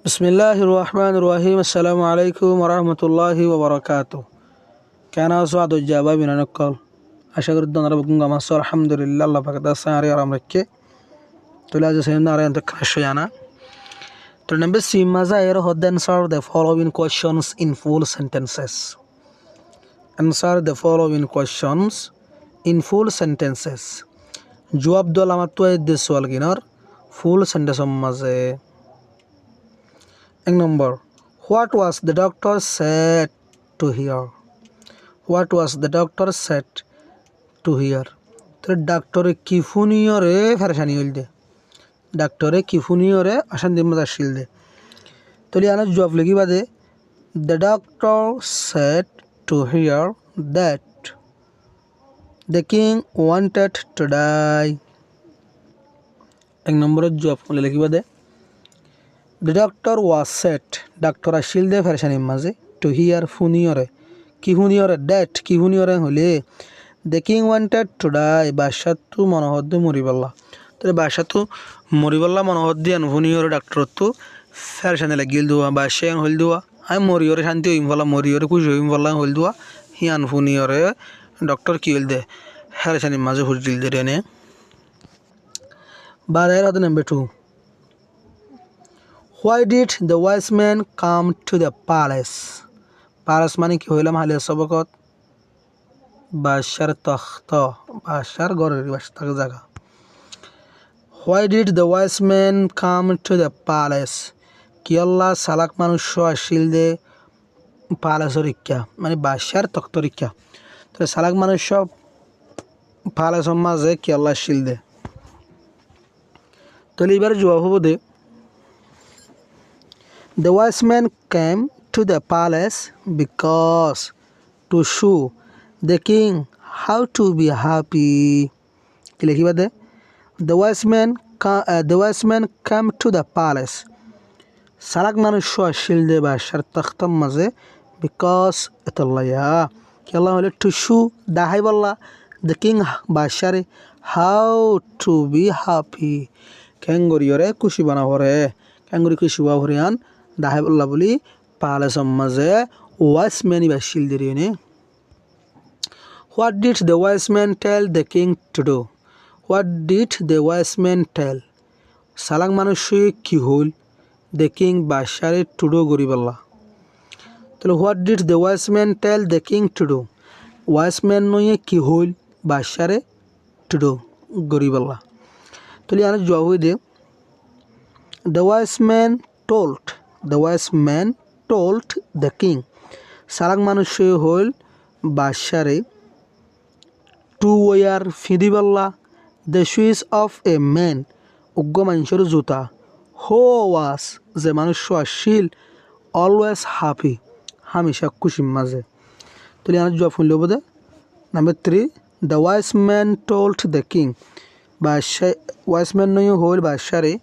বিসমিল্লাহির রহমানির রহিম। আসসালামু আলাইকুম ওয়া রাহমাতুল্লাহি ওয়া বারাকাতুহু। কেন আছো আদজ্জাবা বিনানকল? আশা করি তোমরা বুকুম গামাস আলহামদুলিল্লাহ আল্লাহ পাক দাস সারি আরাম রাখে তোলা যে সেন আরে অন্ত খাশো জানা তো নম্বর সি মাজা এর হদ answer the following questions in full sentences. Answer the following questions in full sentences. জবাব দল আমার তো এই দেশ সওয়াল গিনার ফুল সেন্টেন্স মাঝে। এক নম্বর, what was the doctor said to hear? What was the doctor said to hear? তো ডাক্তারে কি ফুনিয়রে ফেরেশানি হইল দে, ডাক্তারে কি ফুনিয়রে অশান্তি মজা শিল দে। তো লিয়ানা জবাব লিখি বাদে the doctor said to hear that the king wanted to die. এক নম্বরের জবাব লিখি বাদে the doctor was said, doctor আসিল দে ফেরেশানির মাঝে to hear ফুনিয়রে কি ফুনিয়রে that কি ফুনিয়রে হলে the king wanted to die বাদশাহ তু মনোহর দিয়ে মরিবাল্লা। তাহলে বাদশাহ তু মরিবাল্লা মনোহর দিয়ে ফুনিয়রে ডাক্তার তু ফেরেশানি লাগিল দেওয়া বাদশাহ হইল দেওয়া আমি মরিয়রে শান্তি হইম বলা মরিয়রে খুশি হইম বলা হইল দেওয়া হিয়ান ফুনিয়রে ডক্টর কি হইল দে ফেরেশানির মাঝে হুজদিল দে রেনে। বাদায়ের হাতে number 2, why did the wise man come to the palace? Palace মানে কি হইলাম হালে সবকত বাদশার তখ্ত বাদশার ঘরের বাদশার জায়গা। why did the wise man come to the palace? কি আল্লাহ সালাক মানুষ আসিল দে প্যালেসের ইচ্ছা মানে বাদশার তখ্তর ইচ্ছা। তো সালাক মানুষ প্যালেসের মাঝে কি আল্লাহ আসিল দে। তাহলে এবার জবাব হবো দে the wise man came to the palace because to show the king how to be happy. কি লিখিবা দে the wise man came to the palace সালাক মানুষ আসিল দে বাদশার তখ্তর মাঝে because এতল্লাইয়া কি আল্লাহ হলে to show দাহাই বললা the king বাদশারে how to be happy ক্যাঙ্গরিয়রে খুশি বানা ভরে ক্যাঙ্গরি খুশি বা ভরে আন দাহাই বললা বলি প্যালেসের মাঝে ওয়াইস ম্যানই বাসিল দে রে। What did the wise man tell the king to do? What did the wise man tell? সালাক মানুষ কি হল the king বাদশারে to do গরিবাল্লা। তাহলে what did the wise man tell the king to do? wise man নয়ে কি হল বাদশারে to do গরিবাল্লা। তাহলে আনে জবাব হই দে the wise man told the king সালাক মানুষ হল বাদশারে to wear ফিদিবাল্লা the shoes of a man উগ্র মানুষের জুতা who was যে মানুষ আসিল always happy হামেশা খুশির মাঝে। তাহলে আমার জবাব শুনলে বোধ number 3, the wise man told the king বাদশাহ ওয়াইস ম্যান নয় হইল বাদশারে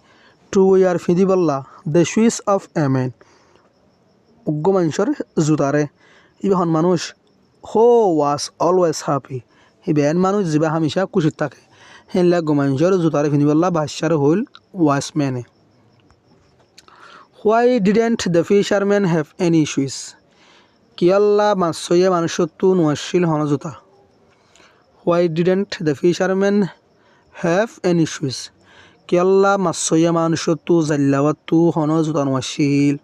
to wear ফিদিবাল্লা the shoes of a man উগ্র মানুষের জুতারে ইবাহন মানুষ who was always happy ইবেন মানুষ যিবা হামেশা খুশিত থাকে হেনলা গো মানুষের জুতারে ফিদিবাল্লা বাদশারে হইল wise ম্যানে। why didn't the fisherman have any shoes? কি আল্লাহ মাছয়ে মানুষের তু নোয়াশিল হন জুতা। why didn't the fisherman have any shoes? কি আল্লাহ মাছয়ে মানুষের তু জাল্লাওয়াত তু হন জুতা নোয়াশিল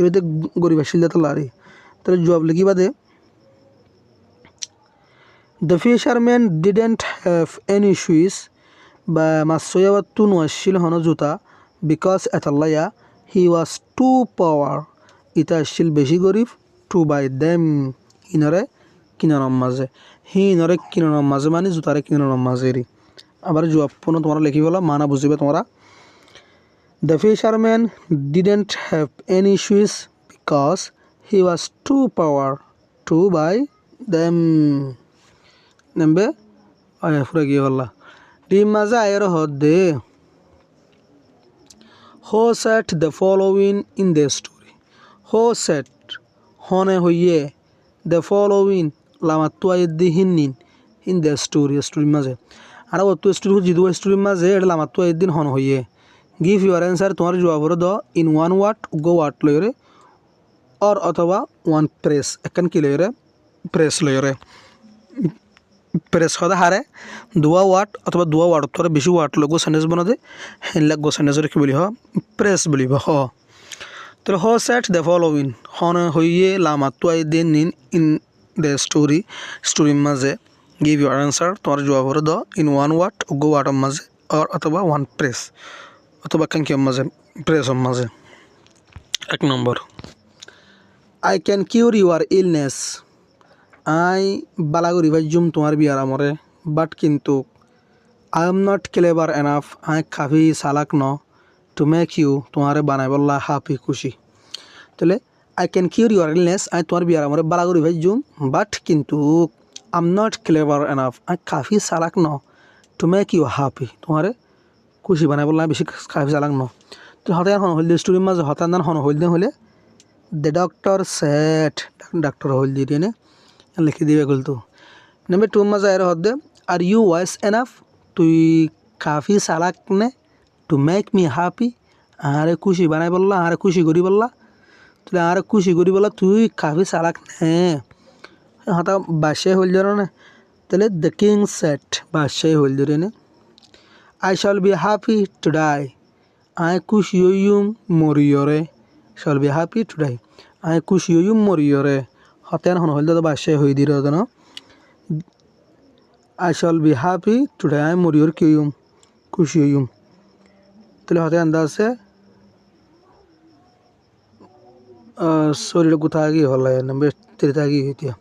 এতে গরিব আসিল দে তালারে। তাহলে জবাব লিখিবা দে the fisherman didn't have any shoes বা মাছয়ে তু নোয়াশিল হন জুতা because এতাল্লায়া he was too poor ইতা আসিল বেশি গরিব to buy them ইনরে কিনার মাঝে ইনরে কিনার মাঝে মানে জুতারে কিনার মাঝে রে। আবার জবাব পুনঃ তোমরা লিখি বলা মানা বুঝিবে তোমরা the fisherman didn't have any shoes because he was too poor to buy them. নেমবে আয়া ফুরা গিয়ে বললা ডিম মাঝে আয়ের হদ দে who said the following in the story? who said হনে হইয়ে the following লামাত্তু আইদি হিন্নিন in the story মাঝে আর অত স্টোরি জিদু স্টোরির মাঝে এটা লামাত্তু আইদিন হন হইয়ে গিভ ইউর অ্যান্সার তোমার জবাবর দ ইন ওয়ান ওয়ার্ড উগ্র ওয়ার্ড লয়রে অর অথবা ওয়ান প্রেস একান কি লয়রে প্রেস লয়রে প্রেস সদা হারে দুয়া ওয়ার্ড অথবা দুয়া ওয়ার্ড তোরা বেশি ওয়ার্ড লগো সেন্টেন্স বনাদে হেনলাক গো সেন্টেন্সের কি বলি হ প্রেস বলিব হ তাহলে হ সেট দ্য ফলোইং হন হইয়ে লামাতু আই দেন নিন ইন দ্য স্টোরির মাঝে গিভ ইউর অ্যান্সার তোমার জবাবর দ ইন ওয়ান ওয়ার্ড উগ্র ওয়ার্ডের মাঝে অর অথবা ওয়ান প্রেস অথবা কাঙ্কিয়র মাঝে প্রেসের মাঝে 1 নম্বর I can cure your illness আই বালাগুড়ি ভাইজুম তোমার বিয়ার আমরে বাট কিন্তু I am not clever enough আই কাফি চালাক ন টু মেক ইউ তোমারে বানাই বললা হ্যাপি খুশি তাহলে I can cure your illness আই তোমার বিয়ার আমরে বালাগুড়ি ভাইজুম বাট কিন্তু I am not clever enough আই কাফি চালাক ন টু মেক ইউ হ্যাপি তোমারে খুশি বানাই বললা বেশি কাফি চালাক ন তো হঠাৎ এখন হলদে স্টোরির মাঝে হঠাৎ হন হলদে হলে দ্য ডক্টর সেট ডাক্তার হলদি দিয়ে লিখি দিবে গলতো নাম্বার 2 মাঝে আর হদ্দে আর ইউ ওয়াইস এনাফ তুই কাফি চালাক নে টু মেক মি হ্যাপি আরে খুশি বানাই বললা আরে খুশি করি বললা তুই আরে খুশি করি বললা তুই কাফি চালাক নে হঠাৎ বাদশাহ হল ধরে না তাহলে দ্য কিং সেট বাদশাহ হল ধরে নে I shall be happy to die আই খুশি হইম মরিয়রে shall be happy to die আই খুশি হইম মরিয়রে হতেন হন হইলে তো বাদশাহ হই দিল না I shall be happy to die আই মরিয়র কি হইম খুশি হইম তাহলে হতে আন্দা আছে শরীর কোথা গিয়ে হলে নাম্বার 3 গিয়ে এতিয়া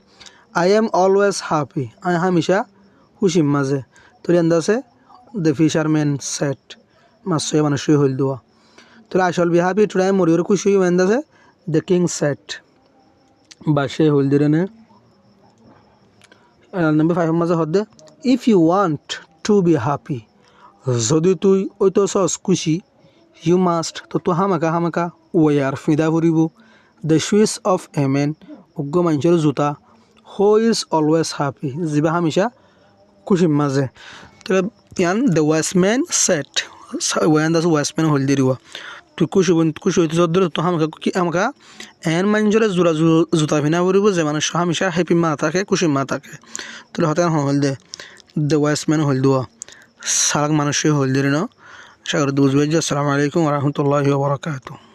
আই এম অলওয়েজ হ্যাপি আই হামেশা খুশি মাঝে তাহলে আন্দা আছে দ্য ফিশারম্যান সেট মাছয় মানুষই হইল দেওয়া তাহলে I shall be happy to die মরিয়র খুশি হইম আন্দা আছে দ্য কিং সেট বাদশাহ হইল দিলে নে নাম্বার 5 মাঝে হদ্দে if you want to be happy যদি তুই ওই তো সস খুশি ইউ মাস্ট তো তো হামাকা ওয়ার ফিদা ফুরিব the choice of a man উগ্র মানুষের জোতা হো ইজ অলওয়েজ হ্যাপি যিবা হামেশা খুশির মাঝে তাহলে ইয়ান the Wiseman set one Das Wiseman হল দিবা তুই খুশি হইতে যদ্দূর তো আমাকা এন মানুষের জোড়া জোতা ভিনা ফুরিব যে মানুষ হামেশা হ্যাপি মা থাকে খুশি মা থাকে তাহলে হতে হল দে দ্য ওয়াইসম্যান হল দেওয়া সারাক মানুষই হল দিল না সাগর বুঝবে যে আসসালামু আলাইকুম ওয়া রাহমাতুল্লাহি ওয়া বারাকাতুহু